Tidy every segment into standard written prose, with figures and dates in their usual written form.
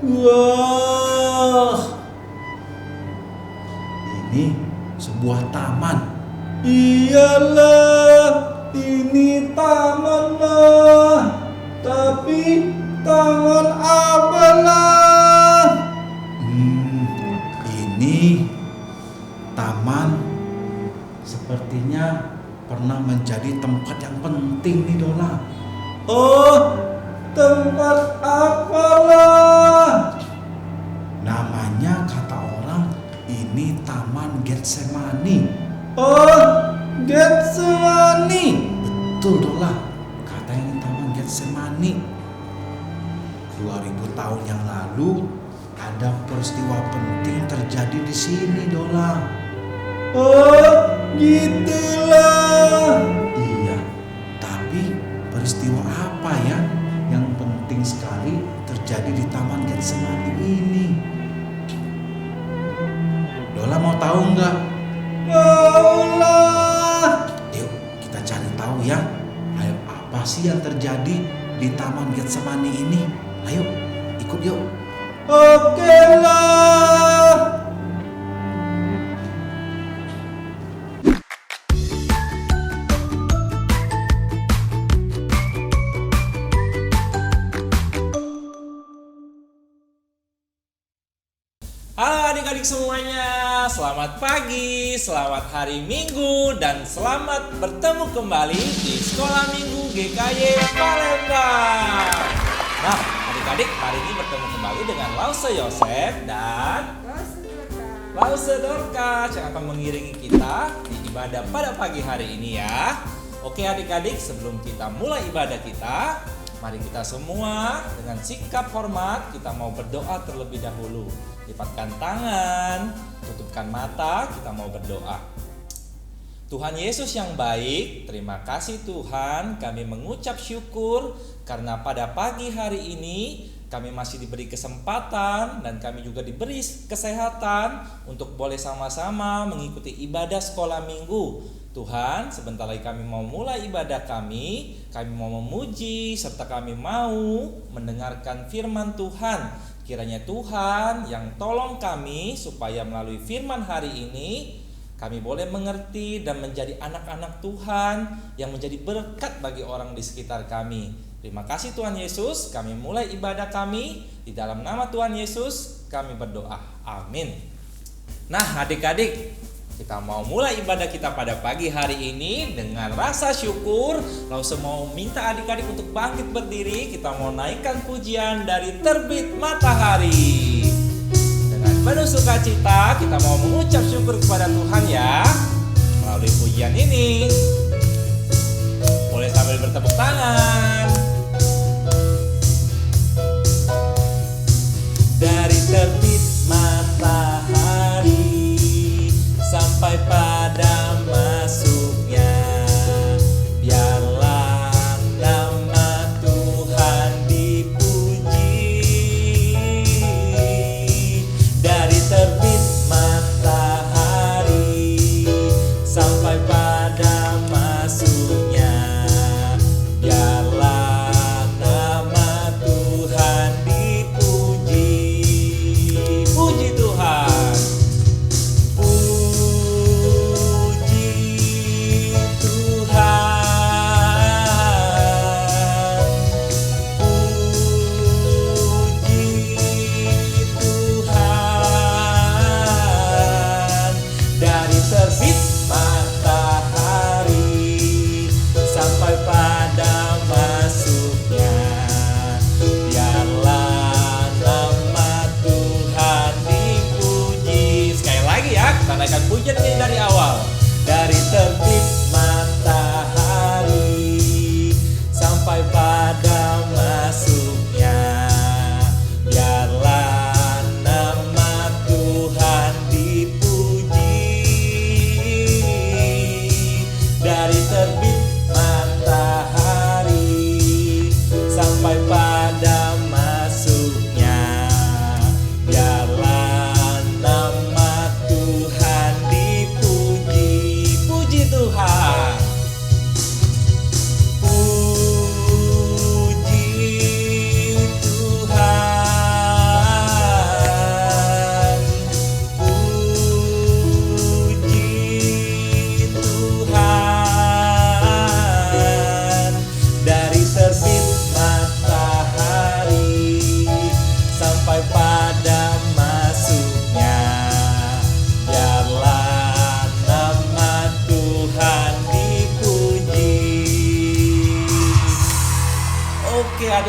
Wah, ini sebuah taman. Iyalah, ini taman lah. Tapi taman apa lah? Ini taman sepertinya pernah menjadi tempat yang penting nih Dola. Oh, tempat apalah? Namanya kata orang ini Taman Getsemani. Oh, Getsemani. Betul Dola, katanya ini Taman Getsemani. 2000 tahun yang lalu ada peristiwa penting terjadi di sini Dola. Oh, gitulah. Iya, tapi peristiwa apa ya yang penting sekali terjadi di Taman Getsemani ini? Dola mau tahu nggak? Mau lah. Yuk kita cari tahu ya. Ayo, apa sih yang terjadi di Taman Getsemani ini? Ayo ikut yuk. Oke lah. Halo adik-adik semuanya, selamat pagi, selamat hari Minggu, dan selamat bertemu kembali di Sekolah Minggu GKY Palembang. Nah, adik-adik hari ini bertemu kembali dengan Lause Yosef dan Lause Dorcas yang akan mengiringi kita di ibadah pada pagi hari ini ya. Oke adik-adik, sebelum kita mulai ibadah kita, mari kita semua dengan sikap hormat kita mau berdoa terlebih dahulu. Lipatkan tangan, tutupkan mata, kita mau berdoa. Tuhan Yesus yang baik, terima kasih Tuhan, kami mengucap syukur karena pada pagi hari ini kami masih diberi kesempatan dan kami juga diberi kesehatan untuk boleh sama-sama mengikuti ibadah sekolah minggu. Tuhan, sebentar lagi kami mau mulai ibadah kami mau memuji serta kami mau mendengarkan firman Tuhan. Kiranya Tuhan yang tolong kami supaya melalui firman hari ini kami boleh mengerti dan menjadi anak-anak Tuhan yang menjadi berkat bagi orang di sekitar kami. Terima kasih Tuhan Yesus, kami mulai ibadah kami di dalam nama Tuhan Yesus kami berdoa. Amin. Nah adik-adik, kita mau mulai ibadah kita pada pagi hari ini dengan rasa syukur. Lalu saya mau minta adik-adik untuk bangkit berdiri. Kita mau naikkan pujian dari terbit matahari. Dengan penuh sukacita kita mau mengucap syukur kepada Tuhan ya. Melalui pujian ini boleh sambil bertepuk tangan. Dari terbit matahari sampai pada masuknya, biarlah nama Tuhan dipuji. Dari terbit matahari sampai pada masuknya, biarlah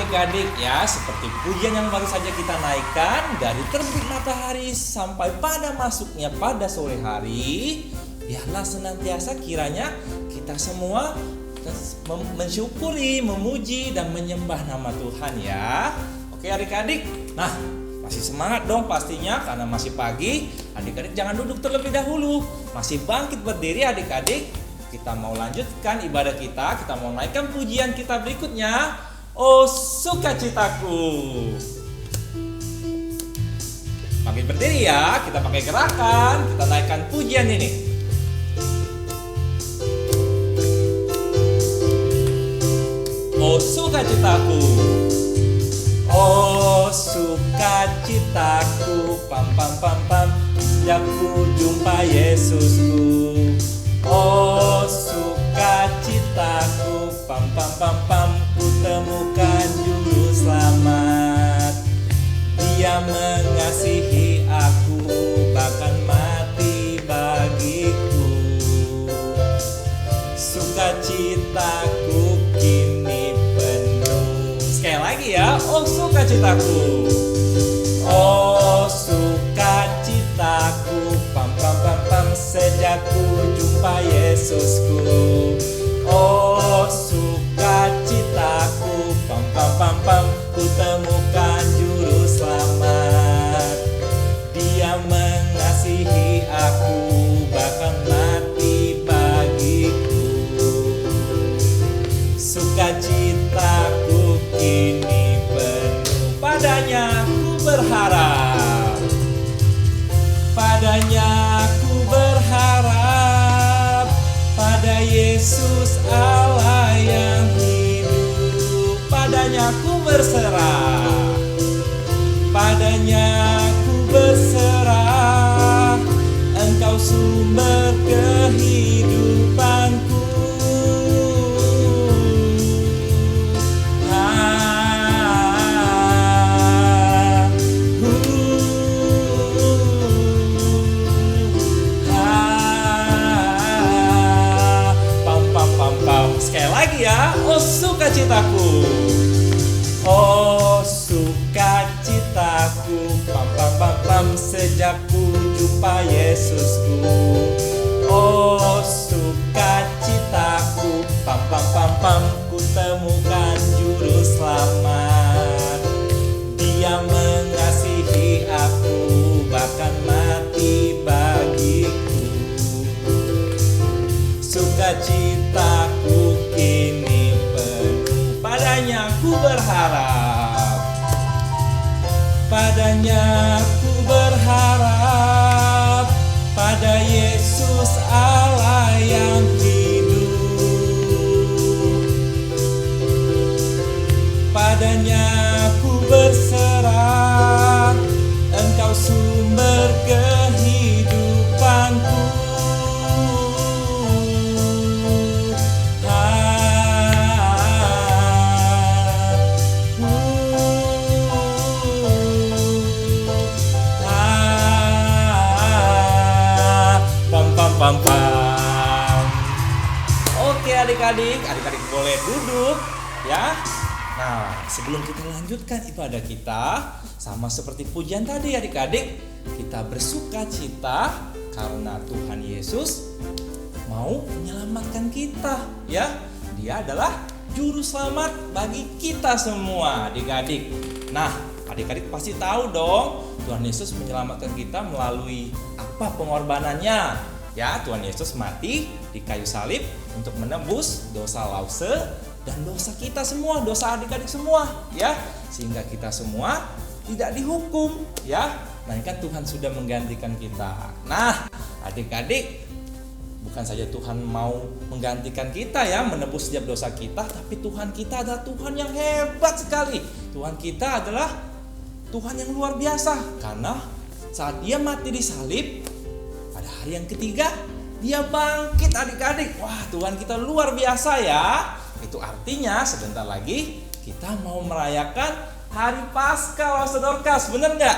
adik-adik ya, seperti pujian yang baru saja kita naikkan, dari terbit matahari sampai pada masuknya pada sore hari, biarlah senantiasa kiranya kita semua mensyukuri, memuji, dan menyembah nama Tuhan ya. Oke adik-adik, nah masih semangat dong pastinya karena masih pagi. Adik-adik jangan duduk terlebih dahulu, masih bangkit berdiri adik-adik. Kita mau lanjutkan ibadah kita mau naikkan pujian kita berikutnya. Oh sukacitaku. Bangkit berdiri ya, kita pakai gerakan, kita naikkan pujian ini. Oh sukacitaku, oh sukacitaku, pam pam pam pam, sejak ku jumpa Yesusku. Oh sukacitaku, pam pam pam pam, ku temukan juru selamat. Dia mengasihi aku, bahkan mati bagiku. Sukacitaku kini penuh. Sekali lagi ya, oh sukacitaku, oh sukacitaku, pam pam pam pam, sejak ku jumpa Yesusku. Oh sukacitaku, pam pam pam pam, ku temukan juru selamat. Dia mengasihi aku, bahkan mati bagiku. Sukacitaku kini penuh, padanya ku berharap, padanya ku berharap, pada Yesus Allah yang hidup. Padanya ku berserah, padanya ku berserah, Engkau sumber kehidupanku. Sekali lagi ya, oh sukacitaku, oh sukacitaku, pam pam pam pam, sejak ku jumpa Yesusku. Oh sukacitaku, pam pam pam pam, ku temukan juru selamat. Dia mengasihi aku, bahkan mati bagiku. Sukacitaku kini penuh, padanya ku berharap, padanya ku berharap, pada Yesus Allah yang hidup. Padanya ku berserah, Engkau sumber kehidupanku. Pam pam. Oke adik-adik boleh duduk ya. Nah, sebelum kita lanjutkan ibadah kita, sama seperti pujian tadi adik-adik, kita bersukacita karena Tuhan Yesus mau menyelamatkan kita ya. Dia adalah juru selamat bagi kita semua adik-adik. Nah, adik-adik pasti tahu dong, Tuhan Yesus menyelamatkan kita melalui apa pengorbanannya. Ya, Tuhan Yesus mati di kayu salib untuk menebus dosa Lause dan dosa kita semua, dosa adik-adik semua, ya. Sehingga kita semua tidak dihukum, ya. Melainkan Tuhan sudah menggantikan kita. Nah, adik-adik, bukan saja Tuhan mau menggantikan kita ya, menebus setiap dosa kita, tapi Tuhan kita adalah Tuhan yang hebat sekali. Tuhan kita adalah Tuhan yang luar biasa, karena saat Dia mati di salib, pada hari yang ketiga Dia bangkit adik-adik. Wah, Tuhan kita luar biasa ya. Itu artinya sebentar lagi kita mau merayakan hari Paskah Lause Dorcas, bener nggak?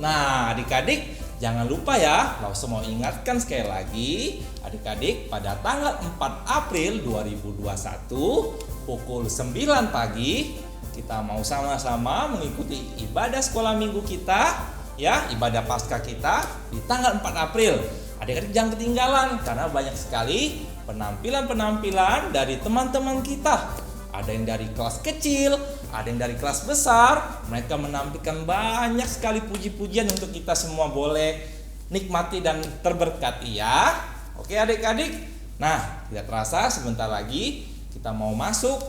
Nah adik-adik jangan lupa ya, Lause mau ingatkan sekali lagi adik-adik, pada tanggal 4 April 2021 pukul 9 pagi kita mau sama-sama mengikuti ibadah sekolah minggu kita, ya, ibadah Paskah kita di tanggal 4 April. Adik-adik jangan ketinggalan karena banyak sekali penampilan-penampilan dari teman-teman kita. Ada yang dari kelas kecil, ada yang dari kelas besar. Mereka menampilkan banyak sekali puji-pujian untuk kita semua boleh nikmati dan terberkati ya. Oke adik-adik. Nah, tidak terasa sebentar lagi kita mau masuk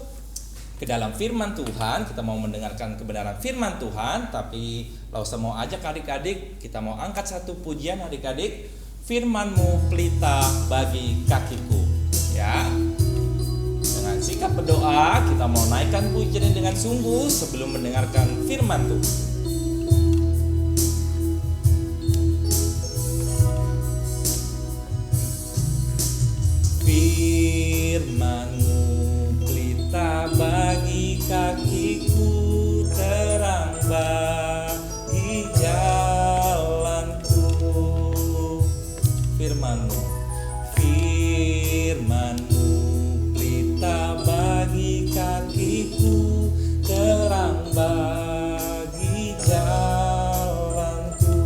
ke dalam firman Tuhan. Kita mau mendengarkan kebenaran firman Tuhan. Tapi Lausa mau ajak adik-adik, kita mau angkat satu pujian adik-adik. Firman-Mu pelita bagi kakiku, ya. Dengan sikap berdoa kita mau naikkan pujian dengan sungguh sebelum mendengarkan firman Tuhan. Firman-Mu pelita bagi kakiku, terang bagi jalanku. Firman-Mu, Firman-Mu pelita bagi kakiku, terang bagi jalanku.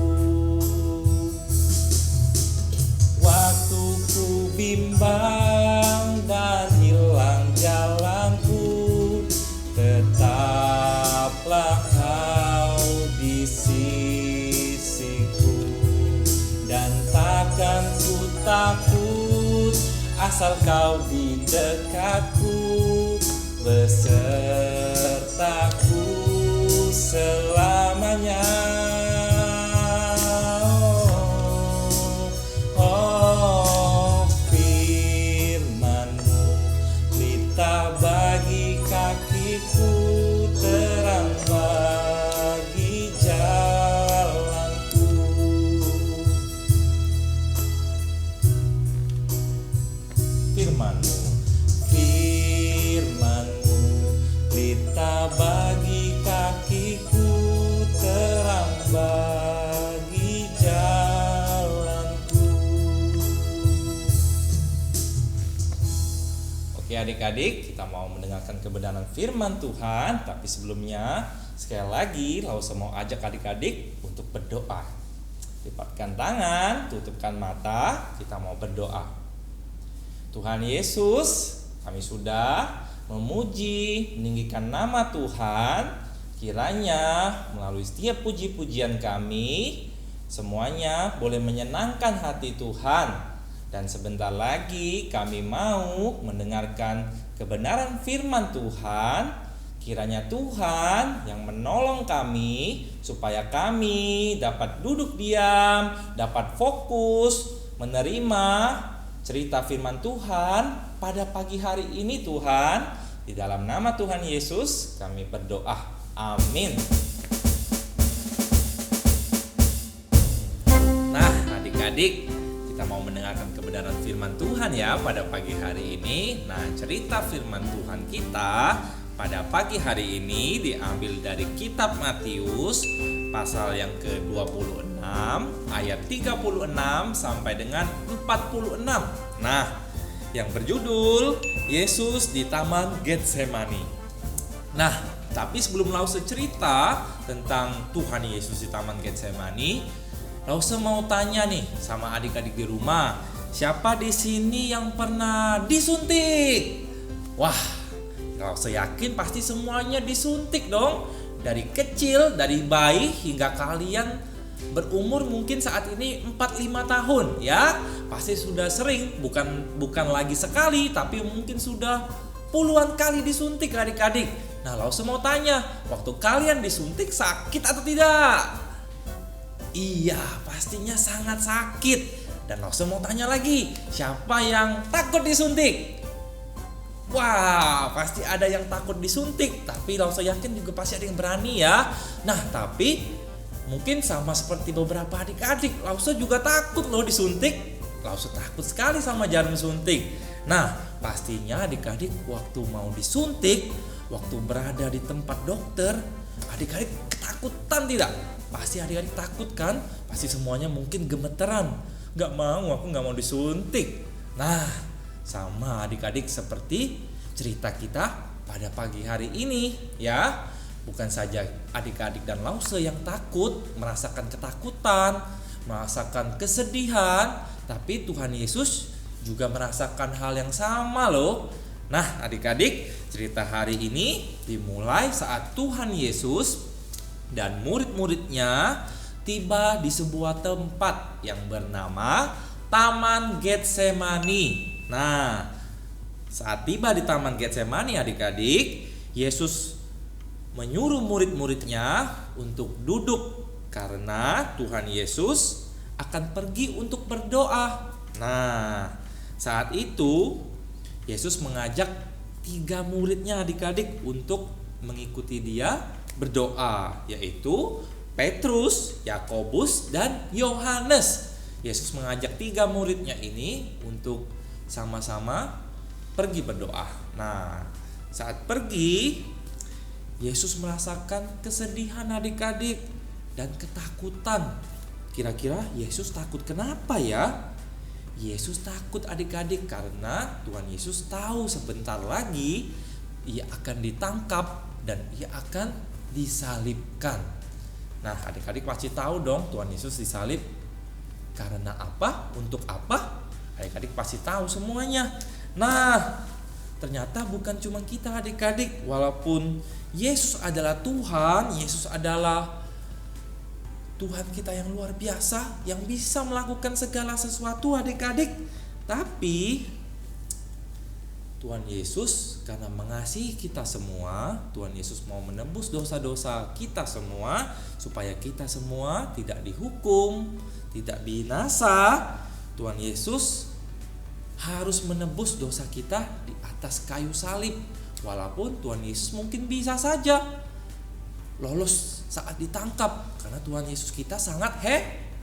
Waktu ku bimbang dan hilang jalanku, tetaplah Kau di sisiku, dan takkan ku takut asal Kau di dekatku, besertaku selamanya. Firman-Mu pelita bagi kakiku, terang bagi jalanku. Firman-Mu, Firman-Mu pelita bagi kakiku, terang bagi jalanku. Oke adik-adik, kita mau mendengarkan kebenaran firman Tuhan. Tapi sebelumnya, sekali lagi Lausa mau ajak adik-adik untuk berdoa. Lipatkan tangan, tutupkan mata, kita mau berdoa. Tuhan Yesus, kami sudah memuji, meninggikan nama Tuhan. Kiranya melalui setiap puji-pujian kami, semuanya boleh menyenangkan hati Tuhan. Dan sebentar lagi kami mau mendengarkan kebenaran firman Tuhan. Kiranya Tuhan yang menolong kami supaya kami dapat duduk diam, dapat fokus menerima cerita firman Tuhan pada pagi hari ini Tuhan. Di dalam nama Tuhan Yesus kami berdoa. Amin. Nah adik-adik, kita mau mendengarkan kebenaran firman Tuhan ya pada pagi hari ini. Nah, cerita firman Tuhan kita pada pagi hari ini diambil dari kitab Matius pasal yang ke-26 ayat 36 sampai dengan 46. Nah, yang berjudul Yesus di Taman Getsemani. Nah, tapi sebelum Lausa cerita tentang Tuhan Yesus di Taman Getsemani, Lausa mau tanya nih sama adik-adik di rumah, siapa di sini yang pernah disuntik? Wah, Lausa yakin pasti semuanya disuntik dong. Dari kecil, dari bayi hingga kalian berumur mungkin saat ini 4-5 tahun ya. Pasti sudah sering, bukan lagi sekali, tapi mungkin sudah puluhan kali disuntik adik-adik. Nah, Lausa mau tanya, waktu kalian disuntik sakit atau tidak? Iya, pastinya sangat sakit. Dan Lausa mau tanya lagi, siapa yang takut disuntik? Wah, pasti ada yang takut disuntik. Tapi Lausa yakin juga pasti ada yang berani ya. Nah, tapi mungkin sama seperti beberapa adik-adik, Lausa juga takut loh disuntik. Lausa takut sekali sama jarum suntik. Nah, pastinya adik-adik waktu mau disuntik, waktu berada di tempat dokter, adik-adik ketakutan tidak? Pasti adik-adik takut kan? Pasti semuanya mungkin gemeteran. Gak mau, aku gak mau disuntik. Nah, sama adik-adik seperti cerita kita pada pagi hari ini ya, bukan saja adik-adik dan Lause yang takut, merasakan ketakutan, merasakan kesedihan, tapi Tuhan Yesus juga merasakan hal yang sama loh. Nah, adik-adik, cerita hari ini dimulai saat Tuhan Yesus dan murid-muridnya tiba di sebuah tempat yang bernama Taman Getsemani. Nah, saat tiba di Taman Getsemani, adik-adik, Yesus menyuruh murid-muridnya untuk duduk karena Tuhan Yesus akan pergi untuk berdoa. Nah, saat itu Yesus mengajak 3 muridnya, adik-adik, untuk mengikuti dia berdoa, yaitu Petrus, Yakobus, dan Yohanes. Yesus mengajak 3 muridnya ini untuk sama-sama pergi berdoa. Nah, saat pergi, Yesus merasakan kesedihan adik-adik dan ketakutan. Kira-kira Yesus takut kenapa ya? Yesus takut adik-adik karena Tuhan Yesus tahu sebentar lagi ia akan ditangkap dan ia akan disalibkan. Nah, adik-adik pasti tahu dong Tuhan Yesus disalib karena apa? Untuk apa? Adik-adik pasti tahu semuanya. Nah, ternyata bukan cuma kita adik-adik. Walaupun Yesus adalah Tuhan, Yesus adalah Tuhan kita yang luar biasa, yang bisa melakukan segala sesuatu adik-adik. Tapi Tuhan Yesus karena mengasihi kita semua, Tuhan Yesus mau menebus dosa-dosa kita semua supaya kita semua tidak dihukum, tidak binasa. Tuhan Yesus harus menebus dosa kita di atas kayu salib. Walaupun Tuhan Yesus mungkin bisa saja lolos saat ditangkap karena Tuhan Yesus kita sangat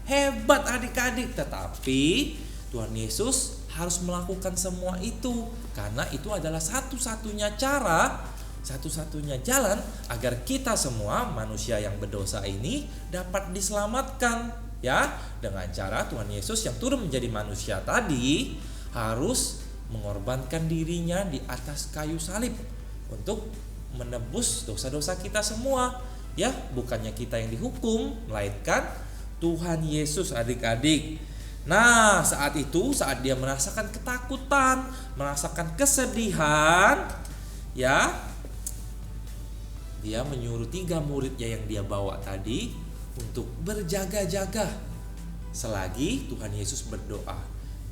hebat adik-adik, tetapi Tuhan Yesus harus melakukan semua itu karena itu adalah satu-satunya cara, satu-satunya jalan agar kita semua manusia yang berdosa ini dapat diselamatkan ya, dengan cara Tuhan Yesus yang turun menjadi manusia tadi harus mengorbankan dirinya di atas kayu salib untuk menebus dosa-dosa kita semua ya, bukannya kita yang dihukum melainkan Tuhan Yesus adik-adik. Nah, saat itu saat dia merasakan ketakutan, merasakan kesedihan ya, dia menyuruh 3 muridnya yang dia bawa tadi untuk berjaga-jaga selagi Tuhan Yesus berdoa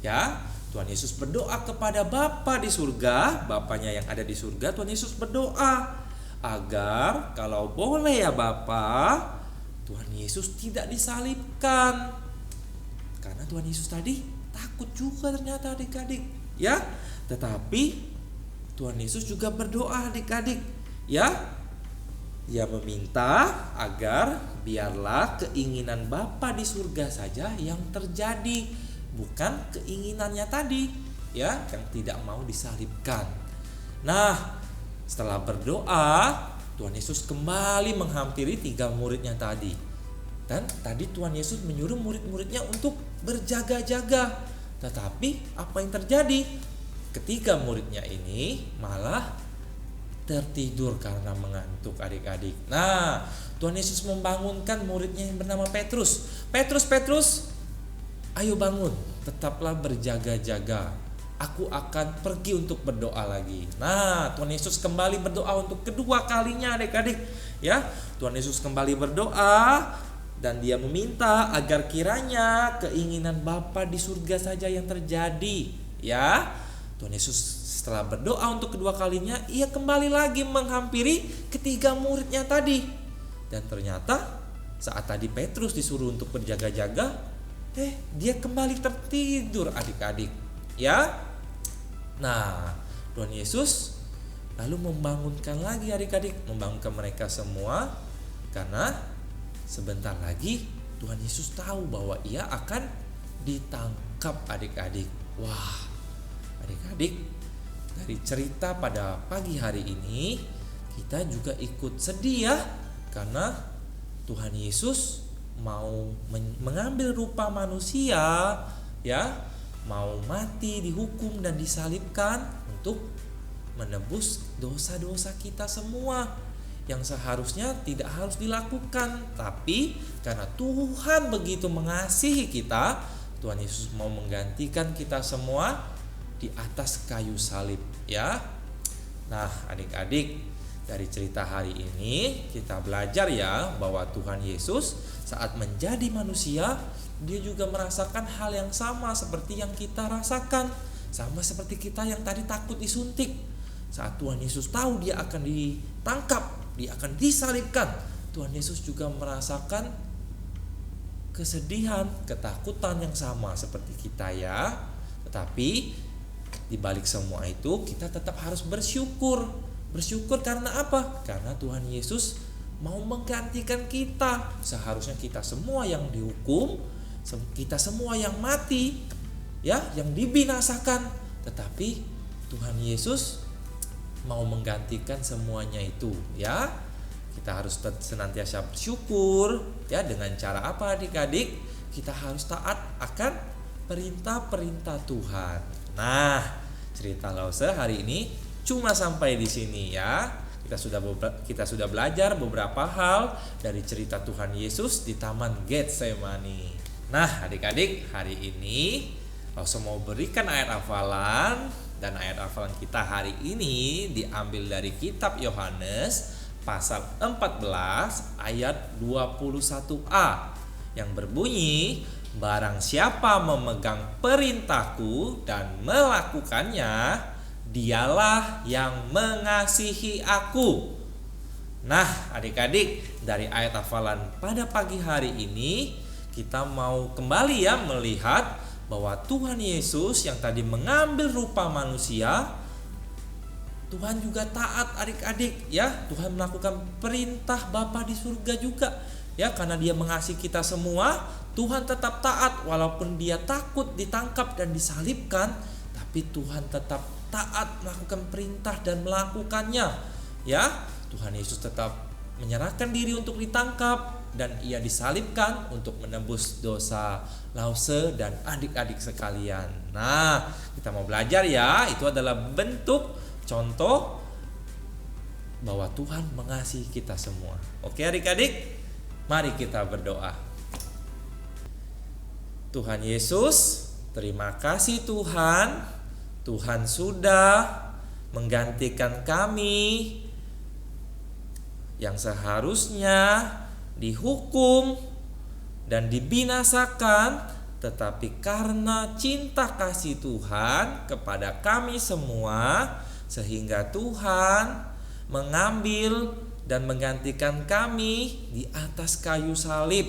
ya. Tuhan Yesus berdoa kepada Bapa di surga, Bapanya yang ada di surga. Tuhan Yesus berdoa agar kalau boleh ya Bapa, Tuhan Yesus tidak disalibkan. Karena Tuhan Yesus tadi takut juga ternyata adik-adik ya. Tetapi Tuhan Yesus juga berdoa adik-adik ya. Dia meminta agar biarlah keinginan Bapa di surga saja yang terjadi, bukan keinginannya tadi ya, yang tidak mau disalibkan. Nah, setelah berdoa, Tuhan Yesus kembali menghampiri 3 muridnya tadi. Dan tadi Tuhan Yesus menyuruh murid-muridnya untuk berjaga-jaga. Tetapi apa yang terjadi? Ketiga muridnya ini malah tertidur karena mengantuk adik-adik. Nah, Tuhan Yesus membangunkan muridnya yang bernama Petrus. Petrus, ayo bangun, tetaplah berjaga-jaga. Aku akan pergi untuk berdoa lagi. Nah, Tuhan Yesus kembali berdoa untuk kedua kalinya adik-adik ya. Tuhan Yesus kembali berdoa dan dia meminta agar kiranya keinginan Bapa di surga saja yang terjadi ya. Tuhan Yesus setelah berdoa untuk kedua kalinya, ia kembali lagi menghampiri ketiga muridnya tadi. Dan ternyata saat tadi Petrus disuruh untuk berjaga-jaga, dia kembali tertidur adik-adik ya. Nah, Tuhan Yesus lalu membangunkan lagi adik-adik, membangunkan mereka semua karena sebentar lagi Tuhan Yesus tahu bahwa ia akan ditangkap adik-adik. Wah, adik-adik, dari cerita pada pagi hari ini kita juga ikut sedih ya, karena Tuhan Yesus mau mengambil rupa manusia ya, mau mati, dihukum dan disalibkan untuk menebus dosa-dosa kita semua yang seharusnya tidak harus dilakukan, tapi karena Tuhan begitu mengasihi kita, Tuhan Yesus mau menggantikan kita semua di atas kayu salib, ya. Nah, adik-adik, dari cerita hari ini kita belajar ya bahwa Tuhan Yesus saat menjadi manusia, dia juga merasakan hal yang sama seperti yang kita rasakan. Sama seperti kita yang tadi takut disuntik. Saat Tuhan Yesus tahu dia akan ditangkap, dia akan disalibkan, Tuhan Yesus juga merasakan kesedihan, ketakutan yang sama seperti kita ya. Tetapi di balik semua itu kita tetap harus bersyukur. Bersyukur karena apa? Karena Tuhan Yesus mau menggantikan kita. Seharusnya kita semua yang dihukum, kita semua yang mati, ya, yang dibinasakan. Tetapi Tuhan Yesus mau menggantikan semuanya itu, ya. Kita harus senantiasa bersyukur, ya. Dengan cara apa, adik-adik? Kita harus taat akan perintah-perintah Tuhan. Nah, cerita Lause hari ini cuma sampai di sini ya. Kita sudah belajar beberapa hal dari cerita Tuhan Yesus di Taman Getsemani. Nah, adik-adik, hari ini Lause mau berikan ayat hafalan, dan ayat hafalan kita hari ini diambil dari kitab Yohanes pasal 14 ayat 21a yang berbunyi, barang siapa memegang perintahku dan melakukannya, dialah yang mengasihi aku. Nah, adik-adik, dari ayat hafalan pada pagi hari ini kita mau kembali ya melihat bahwa Tuhan Yesus yang tadi mengambil rupa manusia, Tuhan juga taat, adik-adik ya. Tuhan melakukan perintah Bapa di surga juga ya, karena dia mengasihi kita semua. Tuhan tetap taat walaupun dia takut ditangkap dan disalibkan, tapi Tuhan tetap taat melakukan perintah dan melakukannya ya. Tuhan Yesus tetap menyerahkan diri untuk ditangkap dan ia disalibkan untuk menebus dosa Lause dan adik-adik sekalian. Nah, kita mau belajar ya, itu adalah bentuk contoh bahwa Tuhan mengasihi kita semua. Oke adik-adik, mari kita berdoa. Tuhan Yesus, terima kasih Tuhan. Tuhan sudah menggantikan kami yang seharusnya dihukum dan dibinasakan, tetapi karena cinta kasih Tuhan kepada kami semua, sehingga Tuhan mengambil dan menggantikan kami di atas kayu salib.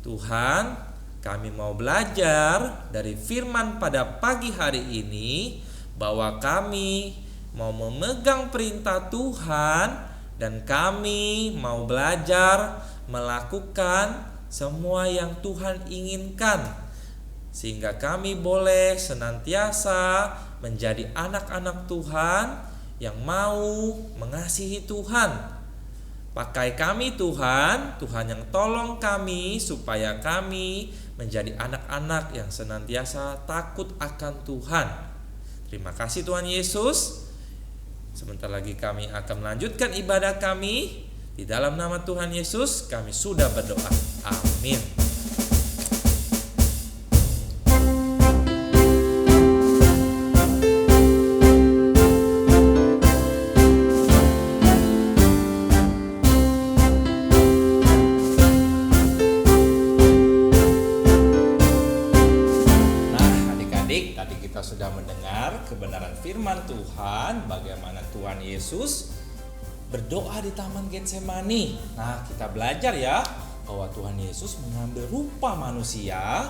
Tuhan, kami mau belajar dari firman pada pagi hari ini bahwa kami mau memegang perintah Tuhan dan kami mau belajar melakukan semua yang Tuhan inginkan, sehingga kami boleh senantiasa menjadi anak-anak Tuhan yang mau mengasihi Tuhan. Pakai kami Tuhan, Tuhan yang tolong kami supaya kami menjadi anak-anak yang senantiasa takut akan Tuhan. Terima kasih Tuhan Yesus. Sebentar lagi kami akan melanjutkan ibadah kami. Di dalam nama Tuhan Yesus kami sudah berdoa. Amin. Sudah mendengar kebenaran firman Tuhan, bagaimana Tuhan Yesus berdoa di Taman Getsemani. Nah, kita belajar ya bahwa Tuhan Yesus mengambil rupa manusia.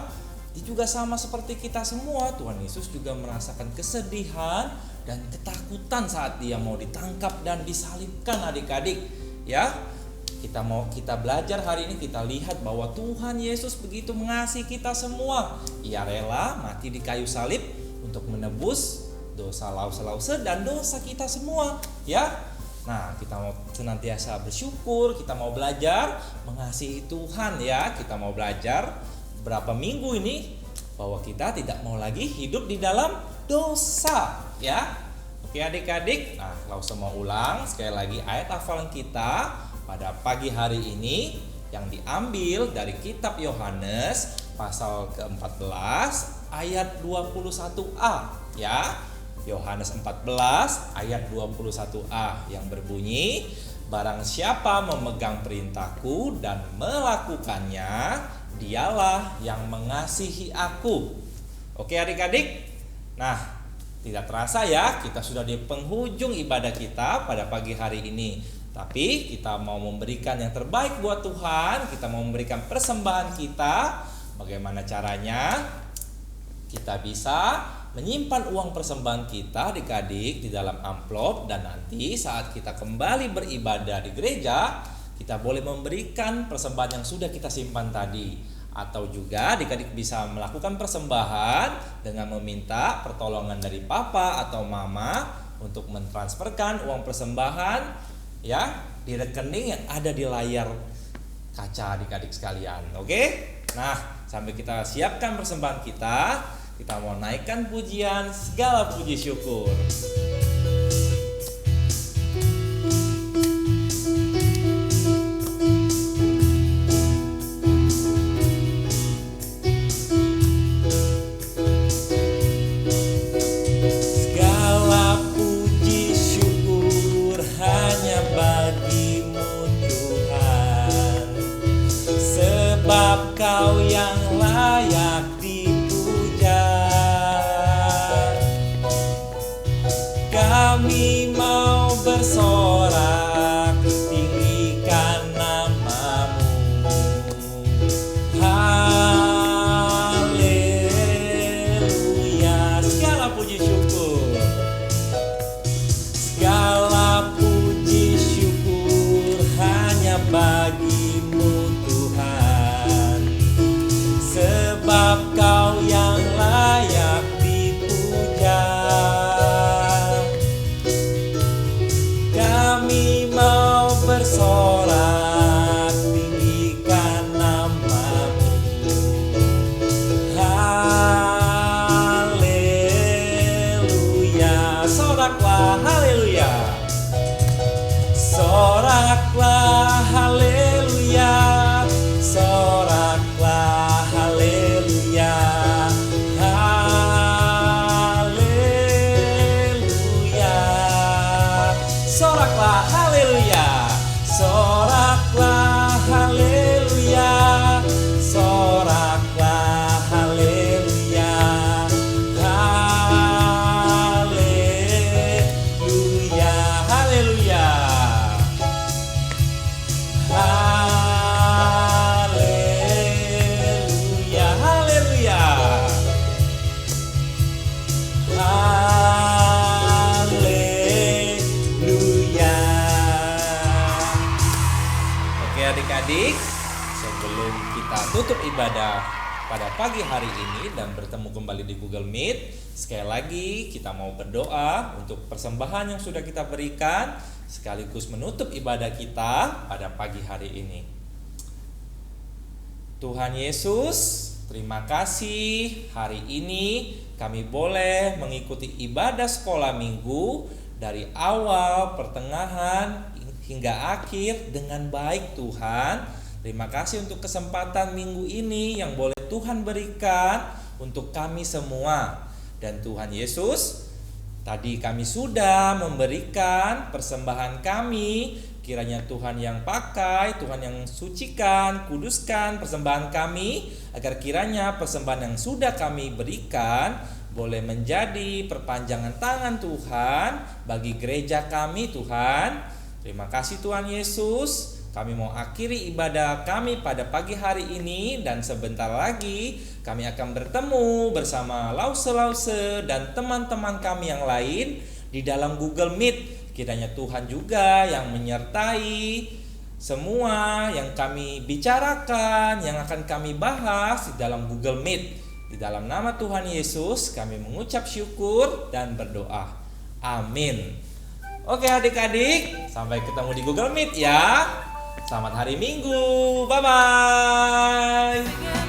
Dia juga sama seperti kita semua. Tuhan Yesus juga merasakan kesedihan dan ketakutan saat dia mau ditangkap dan disalibkan, adik-adik. Ya, kita belajar hari ini, kita lihat bahwa Tuhan Yesus begitu mengasihi kita semua. Ia rela mati di kayu salib untuk menebus dosa Lause dan dosa kita semua ya. Nah, kita mau senantiasa bersyukur, kita mau belajar mengasihi Tuhan ya. Kita mau belajar berapa minggu ini bahwa kita tidak mau lagi hidup di dalam dosa ya. Oke adik-adik, nah Lause mau ulang sekali lagi ayat hafalan kita pada pagi hari ini yang diambil dari kitab Yohanes pasal ke-14 ayat 21a ya. Yohanes 14 ayat 21a yang berbunyi, barang siapa memegang perintahku dan melakukannya, dialah yang mengasihi aku. Oke adik-adik. Nah, tidak terasa ya, kita sudah di penghujung ibadah kita pada pagi hari ini. Tapi kita mau memberikan yang terbaik buat Tuhan, kita mau memberikan persembahan kita. Bagaimana caranya? Kita bisa menyimpan uang persembahan kita adik-adik di dalam amplop, dan nanti saat kita kembali beribadah di gereja, kita boleh memberikan persembahan yang sudah kita simpan tadi. Atau juga adik-adik bisa melakukan persembahan dengan meminta pertolongan dari papa atau mama untuk mentransferkan uang persembahan ya di rekening yang ada di layar kaca adik-adik sekalian. Oke? Nah, sampai kita siapkan persembahan kita mau naikkan pujian segala puji syukur. Segala puji syukur hanya bagimu Tuhan, sebab Kau yang layak kami mau bersorak, tinggikan namamu. Haleluya. Segala puji syukur, segala puji syukur hanya bagimu Tuhan, sebab Kau yang layak dipuja. Kami mau bersorak, tinggikan namamu. Haleluya. Soraklah haleluya. Soraklah haleluya. Soraklah haleluya. Soraklah haleluya, soraklah haleluya, soraklah haleluya, haleluya, haleluya, haleluya, haleluya. Adik-adik, sebelum kita tutup ibadah pada pagi hari ini dan bertemu kembali di Google Meet, sekali lagi kita mau berdoa untuk persembahan yang sudah kita berikan sekaligus menutup ibadah kita pada pagi hari ini. Tuhan Yesus, terima kasih hari ini kami boleh mengikuti ibadah sekolah minggu dari awal, pertengahan, hingga akhir dengan baik Tuhan. Terima kasih untuk kesempatan minggu ini yang boleh Tuhan berikan untuk kami semua. Dan Tuhan Yesus, tadi kami sudah memberikan persembahan kami. Kiranya Tuhan yang pakai, Tuhan yang sucikan, kuduskan persembahan kami, agar kiranya persembahan yang sudah kami berikan boleh menjadi perpanjangan tangan Tuhan bagi gereja kami Tuhan. Terima kasih Tuhan Yesus. Kami mau akhiri ibadah kami pada pagi hari ini, dan sebentar lagi kami akan bertemu bersama Lause dan teman-teman kami yang lain di dalam Google Meet. Kiranya Tuhan juga yang menyertai semua yang kami bicarakan, yang akan kami bahas di dalam Google Meet. Di dalam nama Tuhan Yesus kami mengucap syukur dan berdoa. Amin. Oke adik-adik, sampai ketemu di Google Meet ya. Selamat hari Minggu. Bye-bye.